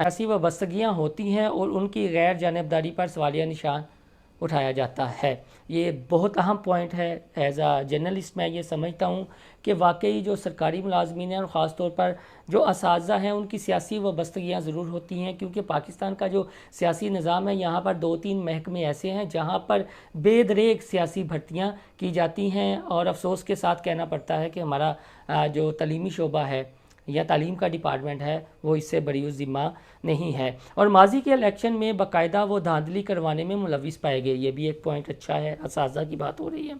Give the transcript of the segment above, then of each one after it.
ایسی وابستگیاں ہوتی ہیں اور ان کی غیر جانبداری پر سوالیہ نشان اٹھایا جاتا ہے۔ یہ بہت اہم پوائنٹ ہے۔ ایز اے جرنلسٹ میں یہ سمجھتا ہوں کہ واقعی جو سرکاری ملازمین ہیں اور خاص طور پر جو اساتذہ ہیں ان کی سیاسی وابستگیاں ضرور ہوتی ہیں، کیونکہ پاکستان کا جو سیاسی نظام ہے یہاں پر 2-3 محکمے ایسے ہیں جہاں پر بے دریغ سیاسی بھرتیاں کی جاتی ہیں، اور افسوس کے ساتھ کہنا پڑتا ہے کہ ہمارا جو تعلیمی شعبہ ہے یا تعلیم کا ڈپارٹمنٹ ہے وہ اس سے بری ذمہ نہیں ہے، اور ماضی کے الیکشن میں باقاعدہ وہ دھاندلی کروانے میں ملوث پائے گئے۔ یہ بھی ایک پوائنٹ اچھا ہے۔ اساتذہ کی بات ہو رہی ہے۔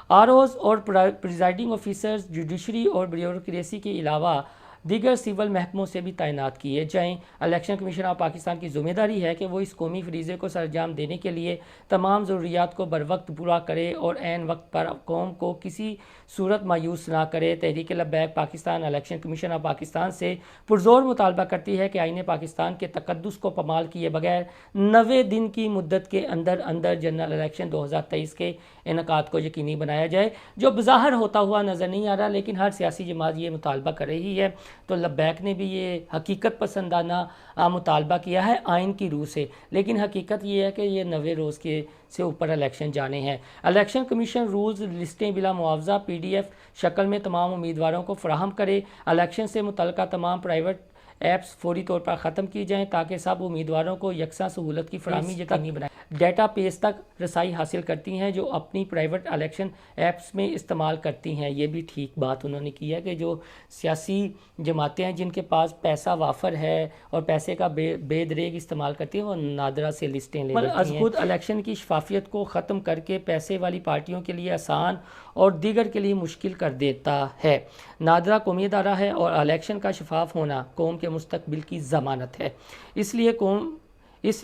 آر اوز اور پریزائڈنگ آفیسرز جوڈیشری اور بیوروکریسی کے علاوہ دیگر سول محکموں سے بھی تعینات کیے جائیں۔ الیکشن کمیشن آف پاکستان کی ذمہ داری ہے کہ وہ اس قومی فریضے کو سرانجام دینے کے لیے تمام ضروریات کو بروقت پورا کرے اور عین وقت پر قوم کو کسی صورت مایوس نہ کرے۔ Tehreek Labbaik Pakistan election commission of Pakistan سے پرزور مطالبہ کرتی ہے کہ آئین پاکستان کے تقدس کو پامال کیے بغیر 90 دن کی مدت کے اندر اندر جنرل الیکشن 2023 کے انعقاد کو یقینی بنایا جائے، جو بظاہر ہوتا ہوا نظر نہیں آ رہا، لیکن ہر سیاسی جماعت یہ مطالبہ کر رہی ہے۔ تو لبیک نے بھی یہ حقیقت پسندانہ مطالبہ کیا ہے آئین کی روح سے، لیکن حقیقت یہ ہے کہ یہ 90 روز کے سے اوپر الیکشن جانے ہیں۔ الیکشن کمیشن رولز لسٹیں بلا معاوضہ PDF شکل میں تمام امیدواروں کو فراہم کرے۔ الیکشن سے متعلقہ تمام پرائیویٹ ایپس فوری طور پر ختم کی جائیں تاکہ سب امیدواروں کو یکساں سہولت کی فراہمی یقینی بنائے۔ ڈیٹا بیس تک رسائی حاصل کرتی ہیں جو اپنی پرائیویٹ الیکشن ایپس میں استعمال کرتی ہیں۔ یہ بھی ٹھیک بات انہوں نے کی ہے کہ جو سیاسی جماعتیں ہیں جن کے پاس پیسہ وافر ہے اور پیسے کا بے دریغ استعمال کرتی ہیں وہ نادرہ سے لسٹیں لے لیتی ہیں۔ از خود الیکشن کی شفافیت کو ختم کر کے پیسے والی پارٹیوں کے لیے آسان اور دیگر کے لیے مشکل کر دیتا ہے۔ نادرہ قومی ادارہ ہے اور الیکشن کا شفاف ہونا قوم کے مستقبل کی ضمانت ہے۔ اس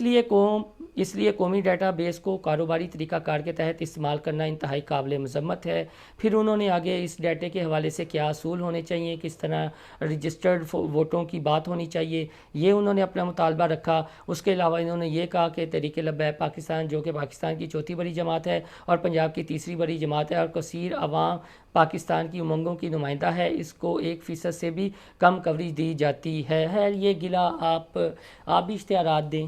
لیے قومی ڈیٹا بیس کو کاروباری طریقہ کار کے تحت استعمال کرنا انتہائی قابل مذمت ہے۔ پھر انہوں نے آگے اس ڈیٹے کے حوالے سے کیا اصول ہونے چاہیے، کس طرح رجسٹرڈ ووٹوں کی بات ہونی چاہیے، یہ انہوں نے اپنا مطالبہ رکھا۔ اس کے علاوہ انہوں نے یہ کہا کہ تحریک لبیک پاکستان جو کہ پاکستان کی چوتھی بڑی جماعت ہے اور پنجاب کی تیسری بڑی جماعت ہے اور کثیر عوام پاکستان کی امنگوں کی نمائندہ ہے، اس کو 1% سے بھی کم کوریج دی جاتی ہے۔ یہ گلا آپ بھی اشتہارات دیں،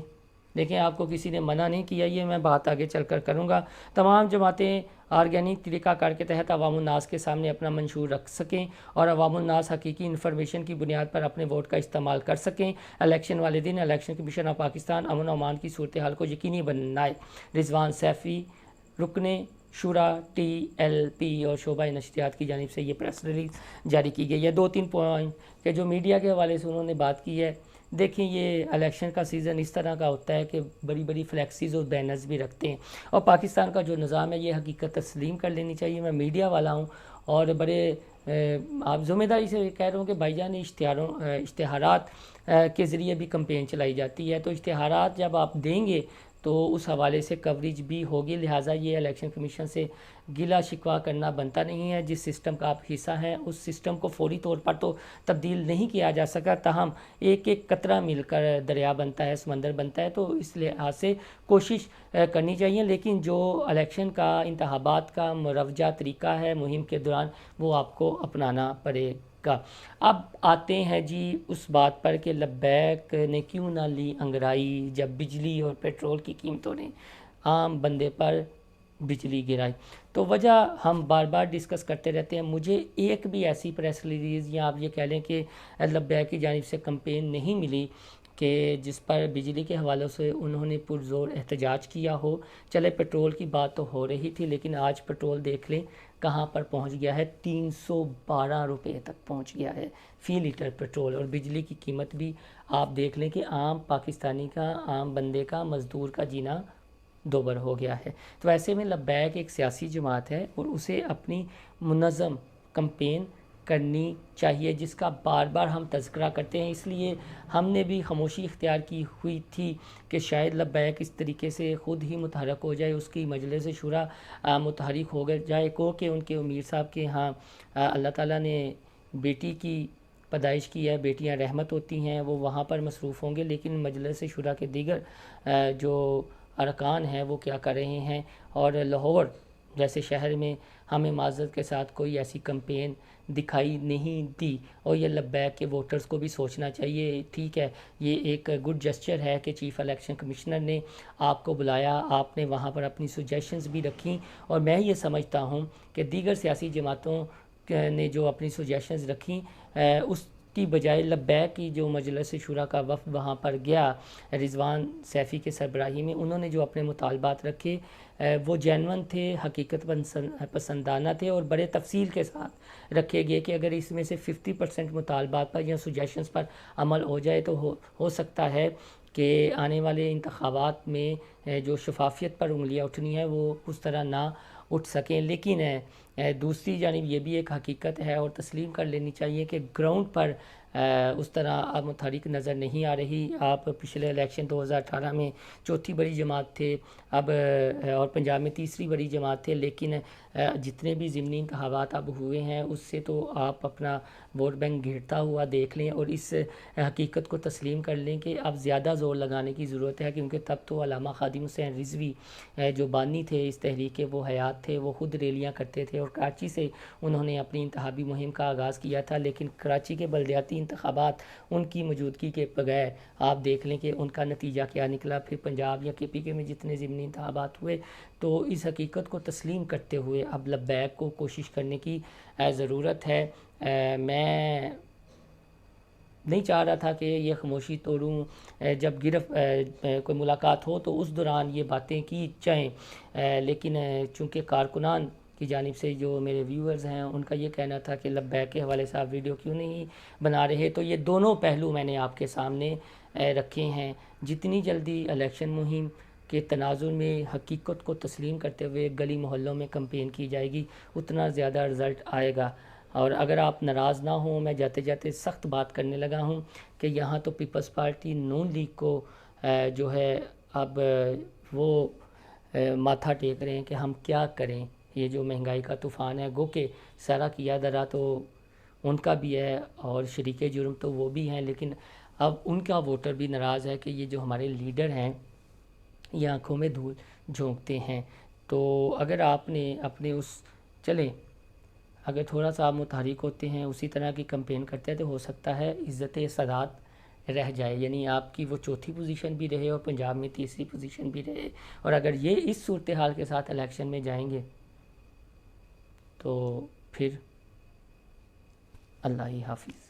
دیکھیں آپ کو کسی نے منع نہیں کیا، یہ میں بات آگے چل کر کروں گا۔ تمام جماعتیں آرگینک طریقہ کار کے تحت عوام الناس کے سامنے اپنا منشور رکھ سکیں اور عوام الناس حقیقی انفارمیشن کی بنیاد پر اپنے ووٹ کا استعمال کر سکیں۔ الیکشن والے دن الیکشن کمیشن آف پاکستان امن و امان کی صورتحال کو یقینی بنائے۔ رضوان سیفی رکن شورا TLP اور شعبہ نشریات کی جانب سے یہ پریس ریلیز جاری کی گئی ہے۔ 2-3 پوائنٹ کہ جو میڈیا کے حوالے سے انہوں نے بات کی ہے۔ دیکھیں یہ الیکشن کا سیزن اس طرح کا ہوتا ہے کہ بڑی بڑی فلیکسیز اور بینرز بھی رکھتے ہیں، اور پاکستان کا جو نظام ہے یہ حقیقت تسلیم کر لینی چاہیے۔ میں میڈیا والا ہوں اور بڑے آپ ذمہ داری سے کہہ رہا ہوں کہ بھائی جان اشتہارات کے ذریعے بھی کمپین چلائی جاتی ہے، تو اشتہارات جب آپ دیں گے تو اس حوالے سے کوریج بھی ہوگی، لہٰذا یہ الیکشن کمیشن سے گلا شکوہ کرنا بنتا نہیں ہے۔ جس سسٹم کا آپ حصہ ہیں اس سسٹم کو فوری طور پر تو تبدیل نہیں کیا جا سکا، تاہم ایک ایک قطرہ مل کر دریا بنتا ہے، سمندر بنتا ہے، تو اس لحاظ سے کوشش کرنی چاہیے۔ لیکن جو الیکشن کا انتخابات کا مروجہ طریقہ ہے مہم کے دوران وہ آپ کو اپنانا پڑے گا۔ اب آتے ہیں جی اس بات پر کہ لبیک نے کیوں نہ لی انگرائی جب بجلی اور پیٹرول کی قیمتوں نے عام بندے پر بجلی گرائی۔ تو وجہ ہم بار بار ڈسکس کرتے رہتے ہیں۔ مجھے ایک بھی ایسی پریس ریلیز یا آپ یہ کہہ لیں کہ لبیک کی جانب سے کمپین نہیں ملی کہ جس پر بجلی کے حوالے سے انہوں نے پرزور احتجاج کیا ہو۔ چلے پیٹرول کی بات تو ہو رہی تھی، لیکن آج پیٹرول دیکھ لیں کہاں پر پہنچ گیا ہے، 312 روپے تک پہنچ گیا ہے فی لیٹر پیٹرول، اور بجلی کی قیمت بھی آپ دیکھ لیں کہ عام پاکستانی کا، عام بندے کا، مزدور کا جینا دوبر ہو گیا ہے۔ تو ایسے میں لبیک ایک سیاسی جماعت ہے اور اسے اپنی منظم کمپین کرنی چاہیے، جس کا بار بار ہم تذکرہ کرتے ہیں۔ اس لیے ہم نے بھی خاموشی اختیار کی ہوئی تھی کہ شاید لبیک اس طریقے سے خود ہی متحرک ہو جائے، اس کی مجلس شورا متحرک ہو جائے کو کہ ان کے امیر صاحب کے ہاں اللہ تعالیٰ نے بیٹی کی پیدائش کی ہے، بیٹیاں رحمت ہوتی ہیں، وہ وہاں پر مصروف ہوں گے، لیکن مجلس شورا کے دیگر جو ارکان ہیں وہ کیا کر رہے ہیں، اور لاہور جیسے شہر میں ہمیں معذرت کے ساتھ کوئی ایسی کمپین دکھائی نہیں دی، اور یہ لبیک کے ووٹرز کو بھی سوچنا چاہیے. ٹھیک ہے، یہ ایک گڈ جسچر ہے کہ چیف الیکشن کمشنر نے آپ کو بلایا، آپ نے وہاں پر اپنی سجیشنز بھی رکھیں، اور میں یہ سمجھتا ہوں کہ دیگر سیاسی جماعتوں نے جو اپنی سجیشنز رکھیں اس کی بجائے لبیک کی جو مجلس شورا کا وفد وہاں پر گیا رضوان سیفی کے سربراہی میں، انہوں نے جو اپنے مطالبات رکھے وہ جینون تھے، حقیقت پسندانہ تھے، اور بڑے تفصیل کے ساتھ رکھے گئے کہ اگر اس میں سے 50% مطالبات پر یا سجیشنز پر عمل ہو جائے تو ہو سکتا ہے کہ آنے والے انتخابات میں جو شفافیت پر انگلیاں اٹھنی ہے وہ اس طرح نہ اٹھ سکیں. لیکن دوسری جانب یہ بھی ایک حقیقت ہے اور تسلیم کر لینی چاہیے کہ گراؤنڈ پر اس طرح اب متحرک نظر نہیں آ رہی. آپ پچھلے الیکشن 2018 میں چوتھی بڑی جماعت تھے اب اور پنجاب میں تیسری بڑی جماعت تھے، لیکن جتنے بھی ضمنی انتخابات اب ہوئے ہیں اس سے تو آپ اپنا ووٹ بینک گھٹتا ہوا دیکھ لیں اور اس حقیقت کو تسلیم کر لیں کہ اب زیادہ زور لگانے کی ضرورت ہے، کیونکہ تب تو علامہ خادم حسین رضوی جو بانی تھے اس تحریک کے، وہ حیات تھے، وہ خود ریلیاں کرتے تھے اور کراچی سے انہوں نے اپنی انتخابی مہم کا آغاز کیا تھا. لیکن کراچی کے بلدیاتی انتخابات ان کی موجودگی کے بغیر آپ دیکھ لیں کہ ان کا نتیجہ کیا نکلا. پھر پنجاب یا KPK میں جتنے ضمنی انتخابات ہوئے، تو اس حقیقت کو تسلیم کرتے ہوئے اب لبیک کو کوشش کرنے کی ضرورت ہے. میں نہیں چاہ رہا تھا کہ یہ خاموشی توڑوں، جب کوئی ملاقات ہو تو اس دوران یہ باتیں کی جائیں، لیکن چونکہ کارکنان کی جانب سے جو میرے ویورز ہیں ان کا یہ کہنا تھا کہ لبیک کے حوالے سے آپ ویڈیو کیوں نہیں بنا رہے، تو یہ دونوں پہلو میں نے آپ کے سامنے رکھے ہیں. جتنی جلدی الیکشن مہم کے تناظر میں حقیقت کو تسلیم کرتے ہوئے گلی محلوں میں کمپین کی جائے گی اتنا زیادہ رزلٹ آئے گا. اور اگر آپ ناراض نہ ہوں، میں جاتے جاتے سخت بات کرنے لگا ہوں کہ یہاں تو پیپلز پارٹی نون لیگ کو جو ہے اب وہ ماتھا ٹیک رہے ہیں کہ ہم کیا کریں. یہ جو مہنگائی کا طوفان ہے، گو کہ سارا کیا درا تو ان کا بھی ہے اور شریک جرم تو وہ بھی ہیں، لیکن اب ان کا ووٹر بھی ناراض ہے کہ یہ جو ہمارے لیڈر ہیں یہ آنکھوں میں دھول جھونکتے ہیں. تو اگر آپ نے اپنے چلیں اگر تھوڑا سا آپ متحرک ہوتے ہیں، اسی طرح کی کمپین کرتے ہیں، تو ہو سکتا ہے عزت صدات رہ جائے، یعنی آپ کی وہ چوتھی پوزیشن بھی رہے اور پنجاب میں تیسری پوزیشن بھی رہے. اور اگر یہ اس صورتحال کے ساتھ الیکشن میں جائیں گے تو پھر اللہ ہی حافظ.